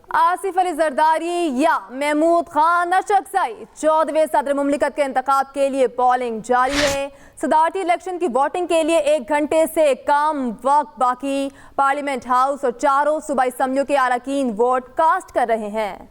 आसिफ अली जरदारी या महमूद खान अचकजई 14वें सदर मुमलिकत के इंतखाब के लिए पोलिंग जारी है। सदारती इलेक्शन की वोटिंग के लिए 1 घंटे से कम वक्त बाकी। पार्लियामेंट हाउस और चारों सूबाई असम्बलियों के अरकान वोट कास्ट कर रहे हैं।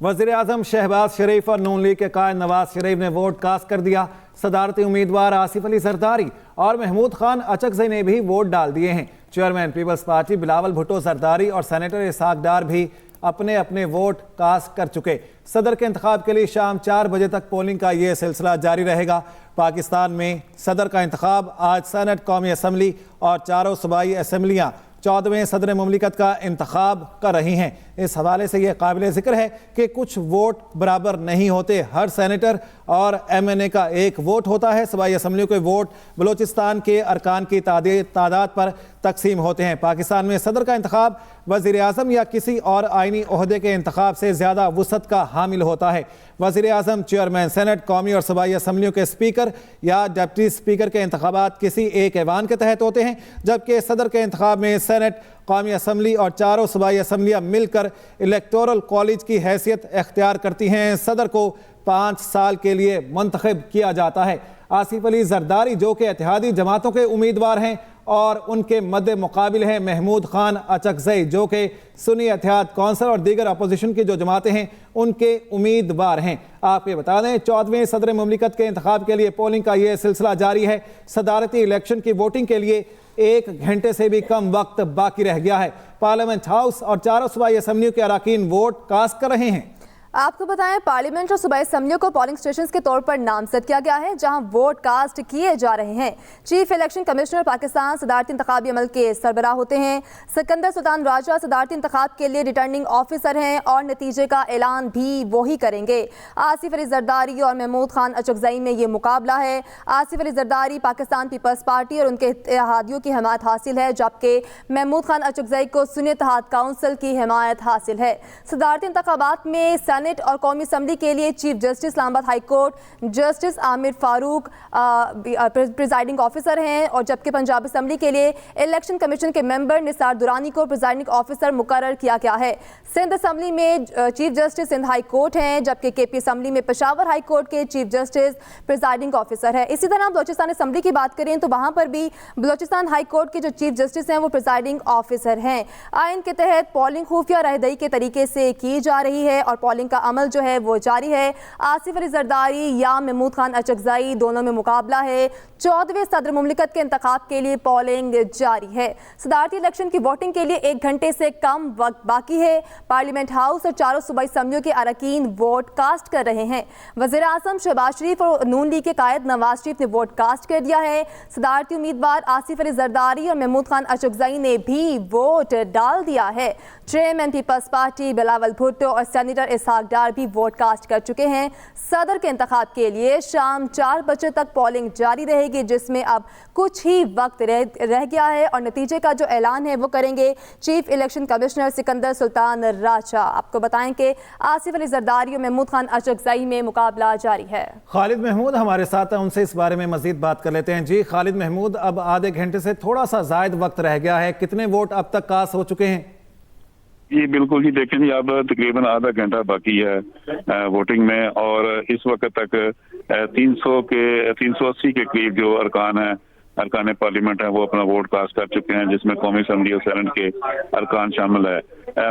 वज़ीर आज़म शहबाज शरीफ और नून लीग के कायद नवाज शरीफ ने वोट कास्ट कर दिया। सदारती उम्मीदवार आसिफ अली जरदारी और महमूद खान अचकजई ने भी वोट डाल दिए हैं। चेयरमैन पीपल्स पार्टी बिलावल भुट्टो जरदारी और सेनेटर इसहाक डार भी अपने अपने वोट कास्ट कर चुके। सदर के इंतखाब के लिए शाम 4 बजे तक पोलिंग का ये सिलसिला जारी रहेगा। पाकिस्तान में सदर का इंतखाब आज सेनेट, कौमी असम्बली और चारों सूबाई असम्बलियाँ 14वें सदर मुमलिकत का इंतखाब कर रही हैं। इस हवाले से यह काबिल ज़िक्र है कि कुछ वोट बराबर नहीं होते। हर सेनेटर और MNA का 1 वोट होता है। सूबाई असम्बलियों के वोट बलोचिस्तान के अरकान की तादाद पर तकसीम होते हैं। पाकिस्तान में सदर का इंतखाब वज़ीर आज़म या किसी और आइनी ओहदे के इंतखाब से ज़्यादा वुसअत का हामिल होता है। वज़ीर आज़म, चेयरमैन सेनेट, कौमी और सूबाई असम्बलियों के स्पीकर या डिप्टी स्पीकर के इंतखाबात किसी एक ऐवान के तहत होते हैं, जबकि सदर के इंतखाब में सेनेट, कौमी असम्बली और चारों सूबाई असम्बलियाँ मिलकर इलेक्टोरल कॉलेज की हैसियत इख्तियार करती हैं। सदर को 5 साल के लिए मुंतखब किया जाता है। आसिफ अली जरदारी जो कि इत्तेहादी जमातों के उम्मीदवार हैं और उनके मद्दे मुकाबिल हैं महमूद खान अचकजई जो कि सुन्नी इत्तेहाद कौंसिल और दीगर अपोजिशन की जो जमातें हैं उनके उम्मीदवार हैं। आपको बता दें 14वें सदर मुमलिकत के इंतखाब के लिए पोलिंग का ये सिलसिला जारी है। सदारती इलेक्शन की वोटिंग के लिए 1 घंटे से भी कम वक्त बाकी रह गया है। पार्लियामेंट हाउस और चारों सूबाई असम्बलियों के अरकान वोट कास्ट कर रहे हैं। आपको बताएं, पार्लियामेंट और सूबाई असम्बलियों को पोलिंग स्टेशन के तौर पर नामजद किया गया है, जहां वोट कास्ट किए जा रहे हैं। चीफ इलेक्शन कमिश्नर पाकिस्तान सदारती इंतखाबी अमल के सरबराह होते हैं। सिकंदर सुल्तान राजा सदारती इंतखाब के लिए रिटर्निंग ऑफिसर हैं और नतीजे का ऐलान भी वही करेंगे। आसिफ अली जरदारी और महमूद खान अचकजई में ये मुकाबला है। आसिफ अली जरदारी पाकिस्तान पीपल्स पार्टी और उनके इत्तेहादियों की हिमायत हासिल है, जबकि महमूद खान अचकजई को सुन्नी इत्तेहाद काउंसिल की हिमायत हासिल है। सदारती इंतखाबात में सेनेट और कौमी असम्बली के लिए chief justice Islamabad high court justice Aamir Farooq presiding officer हैं, और जबकि पंजाब असम्बली के लिए इलेक्शन कमीशन के मेंबर निसार दुरानी को प्रिजाइडिंग ऑफिसर मुकर्रर किया गया है। सिंध असम्बली में chief justice Sindh high court हैं, जबकि KP असम्बली में पेशावर हाई कोर्ट के चीफ जस्टिस प्रिजाइडिंग ऑफिसर है। इसी तरह बलोचिस्तान असम्बली की बात करें तो वहाँ पर भी बलोचिस्तान हाई कोर्ट के जो चीफ जस्टिस हैं वो प्रिजाइडिंग ऑफिसर हैं। आइन के तहत पोलिंग खुफिया रहदई के तरीके से की जा रही है और पोलिंग का अमल जो है वो जारी है। आसिफ अली जरदारी या महमूद खान अचकजई दोनों में मुकाबला है। 14वें सदर मुमलिकत के इंतखाब के लिए पोलिंग जारी है। सदारती इलेक्शन की वोटिंग के लिए 1 घंटे से कम वक्त बाकी है। पार्लियामेंट हाउस और चारों सूबाई असम्बलियों के अरकान वोट कास्ट कर रहे हैं। वज़ीर आज़म शहबाज शरीफ और नून लीग के कायद नवाज शरीफ ने वोट कास्ट कर दिया है। सदारती उम्मीदवार आसिफ अली जरदारी और महमूद खान अचकजई ने भी वोट डाल दिया है। चेयरमैन पीपल्स पार्टी बिलावल भुट्टो और सेनेटर इसहाक डार भी वोट कास्ट कर चुके हैं। सदर के इंतखाब के लिए शाम 4 बजे तक पोलिंग जारी रहेगी, जिसमें अब कुछ ही वक्त रह गया है और नतीजे का जो ऐलान है वो करेंगे chief election commissioner Sikandar Sultan Raja. आपको बताएं कि आसिफ अली जरदारी और महमूद खान अचकजई में मुकाबला जारी है। खालिद महमूद हमारे साथ हैं, उनसे इस बारे में मजीद बात कर लेते हैं। जी खालिद महमूद, अब आधे घंटे से थोड़ा सा जायद वक्त रह गया है, कितने वोट अब तक कास्ट हो चुके हैं? जी बिल्कुल जी, देखें जी अब तकरीबन आधा घंटा बाकी है वोटिंग में और इस वक्त तक 380 के करीब जो अरकान पार्लियामेंट है वो अपना वोट कास्ट कर चुके हैं, जिसमें कौमी असम्बली और सेनेट के अरकान शामिल है।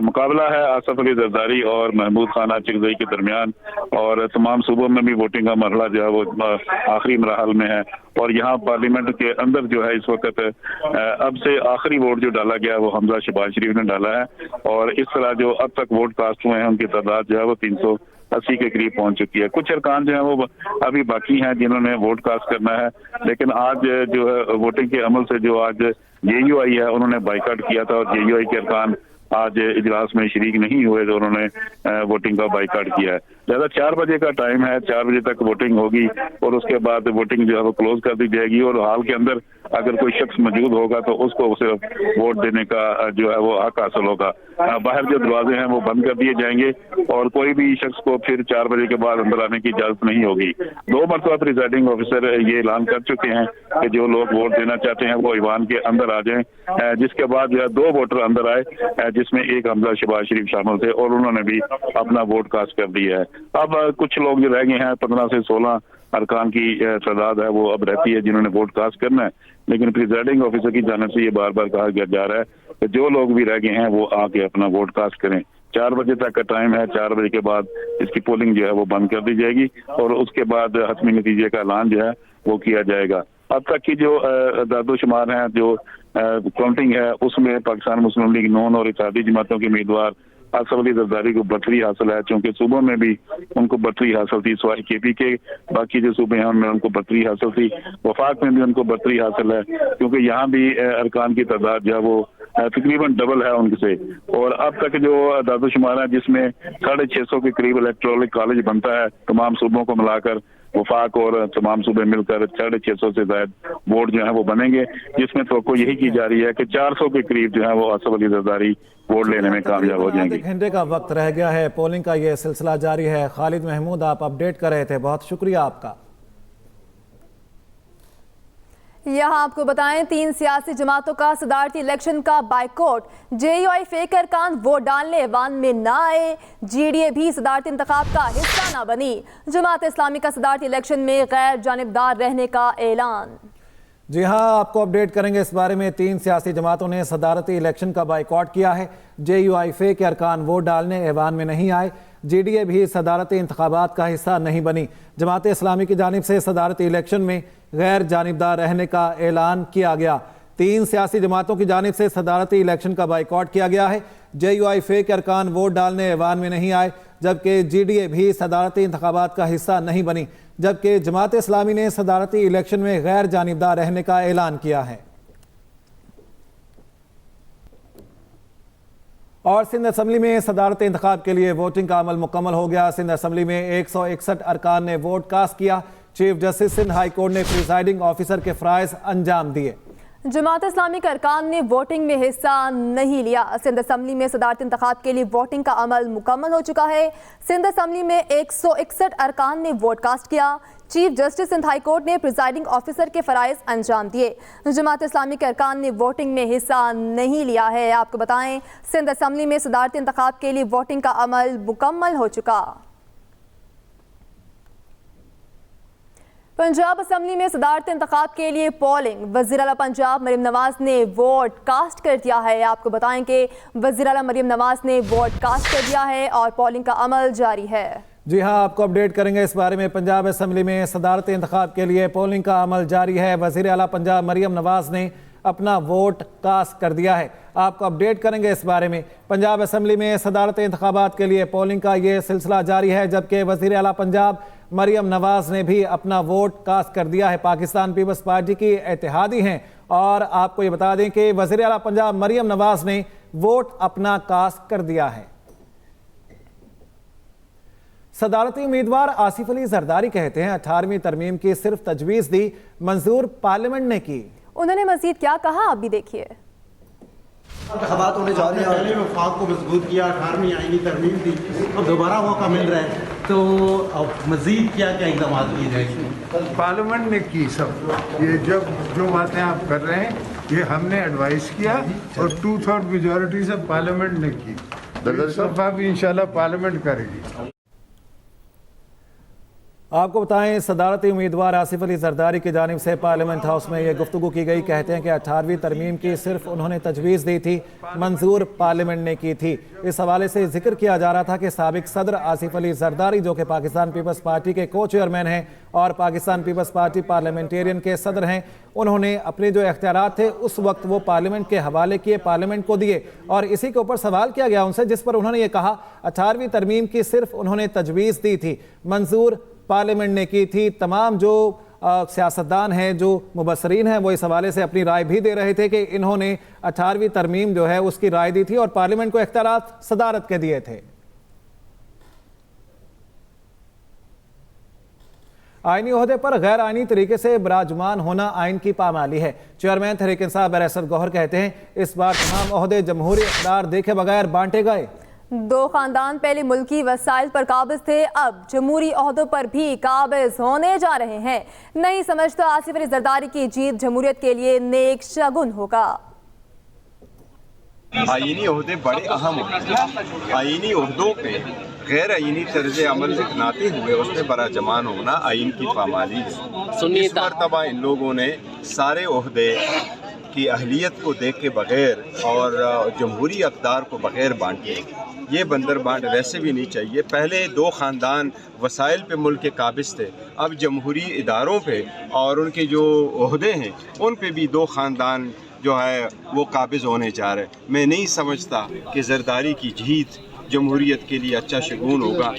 मुकाबला है आसिफ अली जरदारी और महमूद खान अचकजई के दरमियान और तमाम सूबों में भी वोटिंग का मरहला जो है वो आखिरी मरहल में है। और यहाँ पार्लियामेंट के अंदर जो है इस वक्त अब से आखिरी वोट जो डाला गया वो हमजा शहबाज शरीफ ने डाला है और इस तरह जो अब तक वोट कास्ट हुए हैं उनकी तादाद जो है वो 380 के करीब पहुंच चुकी है। कुछ अरकान जो है वो अभी बाकी हैं जिन्होंने वोट कास्ट करना है, लेकिन आज जो है वोटिंग के अमल से जो आज JUI है उन्होंने बाइकाट किया था और JUI के अरकान आज इजलास में शरीक नहीं हुए तो उन्होंने वोटिंग का बाइकाट किया है। लिहाजा 4 बजे का टाइम है, 4 बजे तक वोटिंग होगी और उसके बाद वोटिंग जो है वो क्लोज कर दी जाएगी और हाल के अंदर अगर कोई शख्स मौजूद होगा तो उसको सिर्फ वोट देने का जो है वो हक हासिल होगा। बाहर जो दरवाजे हैं वो बंद कर दिए जाएंगे और कोई भी शख्स को फिर 4 बजे के बाद अंदर आने की इजाजत नहीं होगी। 2 मरतबा प्रिजाइडिंग ऑफिसर ये ऐलान कर चुके हैं कि जो लोग वोट देना चाहते हैं वो ईवान के अंदर आ जाएं, जिसके बाद जो है 2 वोटर अंदर आए जिसमें एक हमजा शहबाज शरीफ शामिल थे और उन्होंने भी अपना वोट कास्ट कर दिया है। अब कुछ लोग जो रह गए हैं, 15 से 16 अरकान की तादाद है वो अब रहती है जिन्होंने वोट कास्ट करना है, लेकिन प्रिजाइडिंग ऑफिसर की जानिब से ये बार बार कहा जा रहा है कि जो लोग भी रह गए हैं वो आके अपना वोट कास्ट करें। 4 बजे तक का टाइम है, 4 बजे के बाद इसकी पोलिंग जो है वो बंद कर दी जाएगी और उसके बाद हतमी नतीजे का ऐलान जो है वो किया जाएगा। अब तक की जो दादोशुमार हैं, जो काउंटिंग है, उसमें पाकिस्तान मुस्लिम लीग नून और इत्तेहादी जमातों के उम्मीदवार आसिफ अली जरदारी को बर्तरी हासिल है, क्योंकि सूबों में भी उनको बर्तरी हासिल थी, सिवाय KP के बाकी जो सूबे हैं उनमें उनको बर्तरी हासिल थी। वफाक में भी उनको बर्तरी हासिल है, क्योंकि यहाँ भी अरकान की तादाद जो है वो तकरीबन डबल है उनसे। और अब तक जो दादोशुमार है जिसमें 650 के करीब इलेक्टोरल कॉलेज बनता है तमाम सूबों को मिलाकर, वफाक और तमाम सूबे मिलकर 650 से ज्यादा वोट जो है वो बनेंगे, जिसमें तो यही की जा रही है कि 400 के करीब जो है वो आसिफ अली जरदारी वोट लेने में कामयाब हो जाएंगे। 1 घंटे का वक्त रह गया है, पोलिंग का ये सिलसिला जारी है। खालिद महमूद आप अपडेट कर रहे थे, बहुत शुक्रिया आपका। यहाँ आपको बताएं, 3 सियासी जमातों का सदारती इलेक्शन का बाइकआउट। JUI फेक अरकान वोट डालने ऐवान में ना आए, GDA भी सदारती इंतखाब का हिस्सा ना बनी। जमात इस्लामी का सदारती इलेक्शन में गैर जानिबदार रहने का ऐलान। जी हाँ, आपको अपडेट करेंगे इस बारे में। 3 सियासी जमातों ने सदारती इलेक्शन का बाइकआउट किया है। JUI के अरकान वोट डालने ऐवान में नहीं आए, GDA भी सदारती इंतखाबात का हिस्सा नहीं बनी। जमात इस्लामी की जानिब से सदारती इलेक्शन में गैर जानिबदार रहने का ऐलान किया गया। 3 सियासी जमातों की जानिब से सदारती इलेक्शन का बाइकआउट किया गया है। JUI के अरकान वोट डालने ऐवान में नहीं आए, जबकि GDA भी सदारती इंतखाबात का हिस्सा नहीं बनी, जबकि जमात इस्लामी ने सदारती इलेक्शन में गैर जानिबदार रहने का ऐलान किया है। और सिंध असम्बली में सदारती इंतखाब के लिए वोटिंग का अमल मुकम्मल हो गया। सिंध असम्बली में 161 अरकान ने वोट कास्ट किया। Chief justice Sindh high court ने प्रिजाइडिंग ऑफिसर के फराइज अंजाम दिए। जमात इस्लामी के अरकान ने वोटिंग में हिस्सा नहीं लिया। सिंध असम्बली में सदारती इंतखाब के लिए वोटिंग का अमल मुकम्मल हो चुका है। सिंध असम्बली में 161 अरकान ने वोट कास्ट किया। Chief justice Sindh high court ने प्रिजाइडिंग ऑफिसर के फराइज अंजाम दिए। जमात इस्लामी के अरकान ने वोटिंग में हिस्सा नहीं लिया है। आपको बताएं, सिंध असम्बली में सदारती इंतखाब के लिए वोटिंग का अमल मुकम्मल हो चुका। पंजाब असम्बली में सदारती इंतखाब के लिए पोलिंग। वज़ीर आला पंजाब मरियम नवाज ने वोट कास्ट कर दिया है। आपको बताएं कि वज़ीर आला मरियम नवाज ने वोट कास्ट कर दिया है और पोलिंग का अमल जारी है। जी हाँ, आपको अपडेट करेंगे इस बारे में। पंजाब असम्बली में सदारती इंतखाब के लिए पोलिंग का अमल जारी है। वज़ीर आला पंजाब मरियम नवाज ने अपना वोट कास्ट कर दिया है। आपको अपडेट करेंगे इस बारे में। पंजाब असम्बली में सदारती इंतखाबात के लिए पोलिंग का ये सिलसिला जारी है, जबकि वज़ीर आला पंजाब मरियम नवाज ने भी अपना वोट कास्ट कर दिया है। पाकिस्तान पीपल्स पार्टी की इत्तेहादी हैं और आपको ये बता दें कि वज़ीर आला पंजाब मरियम नवाज ने वोट अपना कास्ट कर दिया है। सदारती उम्मीदवार आसिफ अली जरदारी कहते हैं 18वीं तरमीम की सिर्फ तजवीज़ दी, मंजूर पार्लियामेंट ने की। उन्होंने मजीद क्या कहा, आप भी देखिए। इंतखाबात होने जा रहे हैं, पहले वफाक को मजबूत किया, 18वीं आईनी तरमीम दी, अब दोबारा मौका मिल रहा है, तो अब मजीद क्या क्या इकदाम किए जाएंगे? पार्लियामेंट ने की सब ये जो बातें आप कर रहे हैं ये हमने एडवाइस किया और 2/3 मेजॉरिटी से पार्लियामेंट ने की। इस दफा भी इंशाल्लाह पार्लियामेंट करेगी। आपको बताएं, सदारती उम्मीदवार आसिफ अली जरदारी की जानिब से पार्लियामेंट हाउस में यह गुफ्तगू की गई। कहते हैं कि 18वीं तरमीम की सिर्फ उन्होंने तजवीज़ दी थी, मंजूर पार्लियामेंट ने की थी। इस हवाले से जिक्र किया जा रहा था कि साबिक सदर आसिफ अली जरदारी, जो कि पाकिस्तान पीपल्स पार्टी के को चेयरमैन हैं और पाकिस्तान पीपल्स पार्टी पार्लियामेंटेरियन के सदर हैं, उन्होंने अपने जो इख्तियारात थे उस वक्त वो पार्लियामेंट के हवाले किए, पार्लियामेंट को दिए। और इसी के ऊपर सवाल किया गया उनसे, जिस पर उन्होंने ये कहा 18वीं तरमीम की सिर्फ उन्होंने तजवीज़ दी थी, मंजूर पार्लियामेंट ने की थी। तमाम जो सियासतदान हैं, जो मुबसरीन हैं, वो इस हवाले से अपनी राय भी दे रहे थे कि इन्होंने 18वीं तरमीम जो है उसकी राय दी थी और पार्लियामेंट को इख्तियारात सदारत के दिए थे। आईनी ओहदे पर गैर आईनी तरीके से बराजमान होना आइन की पामाली है। चेयरमैन तहरीक इंसाफ बैरिस्टर गौहर कहते हैं इस बार तमाम ओहदे जमहूरी इख्तियार देखे बगैर बांटे गए। 2 खानदान पहले मुल्की वसाइल पर काबिज थे, अब जमहूरी ओहदों पर भी काबिज होने जा रहे हैं। नहीं समझता आसिफ अली जरदारी की जीत जमहूरियत के लिए नेक शगुन होगा। आईनी ओहदे बड़े अहम होते हैं। आईनी ओहदों पे गैर आईनी तर्ज अमल अपनाते हुए उस पर बराजमान होना आइन की पामाली है। इस मरतबा इन लोगों ने सारे ओहदे की अहलियत को देख के बग़ैर और जमहूरी अक़दार को बग़ैर बांटे। ये बंदर बांट वैसे भी नहीं चाहिए। पहले दो ख़ानदान वसाइल पे मुल्क के काबिज़ थे, अब जमहूरी इदारों पे और उनके जो ओहदे हैं उन पे भी दो ख़ानदान जो है वो काबिज़ होने जा रहे। मैं नहीं समझता कि ज़रदारी की जीत जमहूरियत के लिए अच्छा शगुन होगा।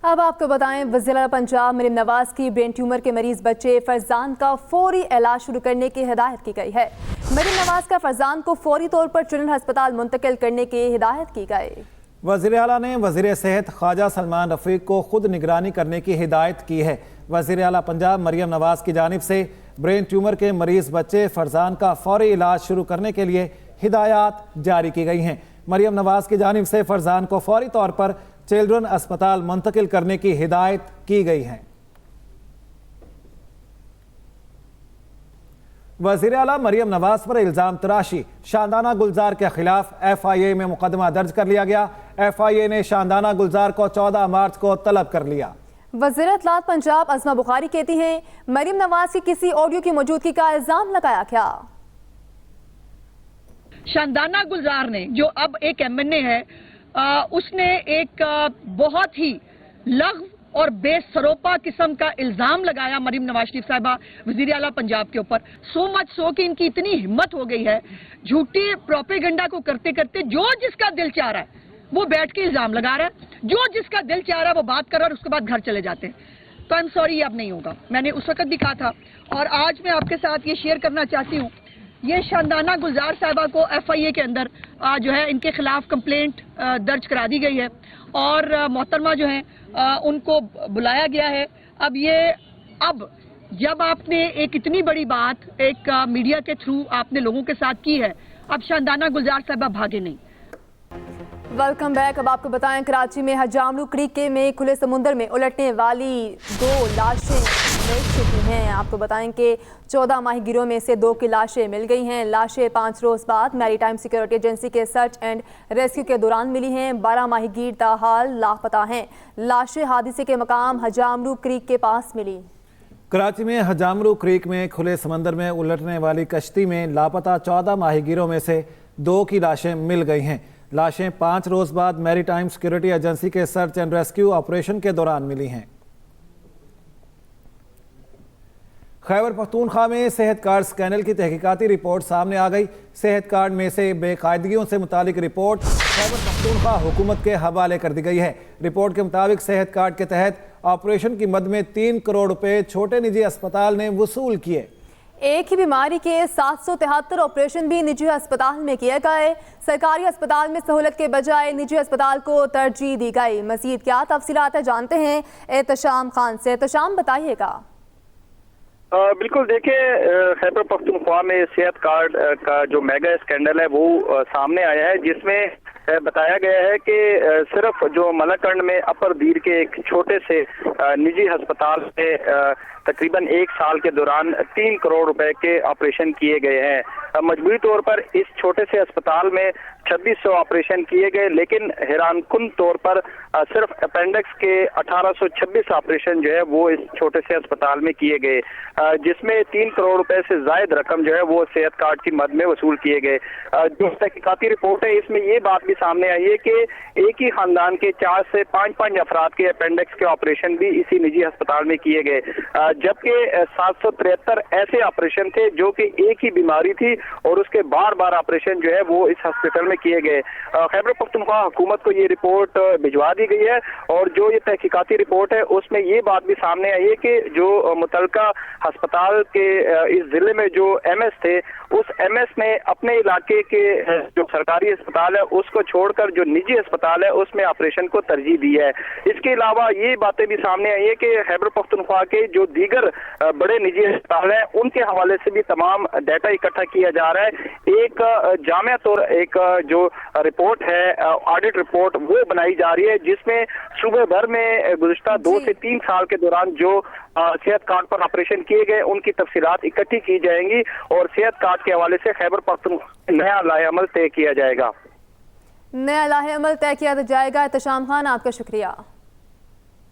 अब आपको बताएं, वज़ीर-ए-आला पंजाब मरीम नवाज की ब्रेन ट्यूमर के मरीज बच्चे फरजान का फौरी इलाज शुरू करने की हिदायत की गई है। मरीम नवाज का फरजान को फौरी तौर पर चिल्ड्रन अस्पताल मुंतकिल करने की हिदायत की गई। वज़ीर-ए-आला ने वज़ीर सेहत ख्वाजा सलमान रफ़ीक को खुद निगरानी करने की हिदायत की है। वज़ीर-ए-आला पंजाब मरीम नवाज की जानिब से ब्रेन ट्यूमर के मरीज बच्चे फरजान का फौरी इलाज शुरू करने के लिए हिदायत जारी की गई हैं। मरीम नवाज की जानिब से फरजान को फौरी तौर पर चिल्ड्रन अस्पताल मुंतकिल करने की हिदायत की गई है। वज़ीर-ए-आला मरीम नवाज पर इल्ज़ाम तराशी, शानदाना गुलजार के खिलाफ FIA में मुकदमा दर्ज कर लिया गया। FIA ने शानदाना गुलजार को 14 मार्च को तलब कर लिया। वज़ीर इत्तलात पंजाब अज़मा बुखारी कहती हैं, मरीम नवाज की किसी ऑडियो की मौजूदगी का इल्ज़ाम लगाया क्या? शानदाना गुलजार ने, जो अब एक MNA है, उसने एक बहुत ही लग़्व और बेसरोपा किस्म का इल्ज़ाम लगाया मरीम नवाज शरीफ साहिबा वज़ीर आला पंजाब के ऊपर। सो मच सो कि इनकी इतनी हिम्मत हो गई है, झूठी प्रोपेगेंडा को करते करते जो जिसका दिल चाह रहा है वो बैठ के इल्ज़ाम लगा रहा है, जो जिसका दिल चाह रहा है वो बात कर रहा है और उसके बाद घर चले जाते हैं। तो आई एम सॉरी, अब नहीं होगा। मैंने उस वक्त भी कहा था और आज मैं आपके साथ ये शेयर करना चाहती हूँ। ये शानदाना गुलजार साहिबा को FIA के अंदर जो है इनके खिलाफ कंप्लेंट दर्ज करा दी गई है और मोहतरमा जो है उनको बुलाया गया है। अब जब आपने एक इतनी बड़ी बात एक मीडिया के थ्रू आपने लोगों के साथ की है, अब शानदाना गुलजार साहिबा भागे नहीं। Welcome back. अब आपको बताएं, कराची में हजामरू क्रीक में खुले समुद्र में उलटने वाली 2 लाशें मिल चुकी हैं। आपको बताएं कि 14 माहीगीरों में से 2 की लाशें मिल गई हैं। लाशें 5 रोज़ बाद मैरीटाइम सिक्योरिटी एजेंसी के सर्च एंड रेस्क्यू के दौरान मिली हैं। 12 माहीगीर ताहाल लापता हैं। लाशें हादसे के मकाम हजामरू क्रीक के पास मिली। कराची में हजामरू क्रीक में खुले समंदर में उलटने वाली कश्ती में लापता 14 माहीगीरों में से 2 की लाशें मिल गई हैं। लाशें 5 रोज़ बाद मैरीटाइम सिक्योरिटी एजेंसी के सर्च एंड रेस्क्यू ऑपरेशन के दौरान मिली हैं। खैबर पख्तूनख्वा में सेहत कार्ड स्कैनल की तहकीकाती रिपोर्ट सामने आ गई। सेहत कार्ड में से बेकायदगियों से मुतालिक रिपोर्ट खैबर पख्तूनख्वा हुकूमत के हवाले कर दी गई है। रिपोर्ट के मुताबिक सेहत कार्ड के तहत ऑपरेशन की मद में 3 करोड़ रुपए छोटे निजी अस्पताल ने वसूल किए। एक ही बीमारी के 773 ऑपरेशन भी निजी अस्पताल में किए गए। सरकारी अस्पताल में सहूलत के बजाय निजी अस्पताल को तरजीह दी गई। मजीद क्या तफसीलात है जानते हैं एहतशाम खान से। एहतशाम बताइएगा। बिल्कुल, देखिए, खैबर पख्तूनख्वा में सेहत कार्ड का जो मेगा स्कैंडल है वो सामने आया है, जिसमें बताया गया है कि सिर्फ जो मलाकंड में अपर दीर के एक छोटे से निजी अस्पताल में तकरीबन 1 साल के दौरान 3 करोड़ रुपए के ऑपरेशन किए गए हैं। मजबूरी तौर पर इस छोटे से अस्पताल में 2600 ऑपरेशन किए गए, लेकिन हैरानकुन तौर पर सिर्फ अपेंडिक्स के 1826 ऑपरेशन जो है वो इस छोटे से अस्पताल में किए गए, जिसमें 3 करोड़ रुपए से ज्यादा रकम जो है वो सेहत कार्ड की मद में वसूल किए गए। जो तहकीकाती रिपोर्ट है इसमें ये बात भी सामने आई है कि एक ही खानदान के 4 से 5 अफराद के अपेंडिक्स के ऑपरेशन भी इसी निजी अस्पताल में किए गए, जबकि 773 ऐसे ऑपरेशन थे जो कि एक ही बीमारी थी और उसके बार ऑपरेशन जो है वो इस हॉस्पिटल में किए गए। खैबर पख्तूनख्वा हुकूमत को ये रिपोर्ट भिजवा दी गई है और जो ये तहकीकाती रिपोर्ट है उसमें ये बात भी सामने आई है कि जो मुतलका अस्पताल के इस जिले में जो MS थे, उस MS ने अपने इलाके के जो सरकारी अस्पताल है उसको छोड़कर जो निजी अस्पताल है उसमें ऑपरेशन को तरजीह दी है। इसके अलावा ये बातें भी सामने आई है कि खैबर पख्तूनख्वा के जो दीगर बड़े निजी अस्पताल हैं उनके हवाले से भी तमाम डाटा इकट्ठा किया जा रहा है। एक जो रिपोर्ट है, ऑडिट रिपोर्ट, वो बनाई जा रही है, जिसमें सूबे भर में गुज़िश्ता 2 से 3 साल के दौरान जो सेहत कार्ड पर ऑपरेशन किए गए उनकी तफसीलात इकट्ठी की जाएंगी और सेहत कार्ड के हवाले से खैबर पख्तूनख्वा नया लाहेअमल तय किया जाएगा। नया लाहेअमल तय किया जाएगा। एहतशाम खान, आपका शुक्रिया।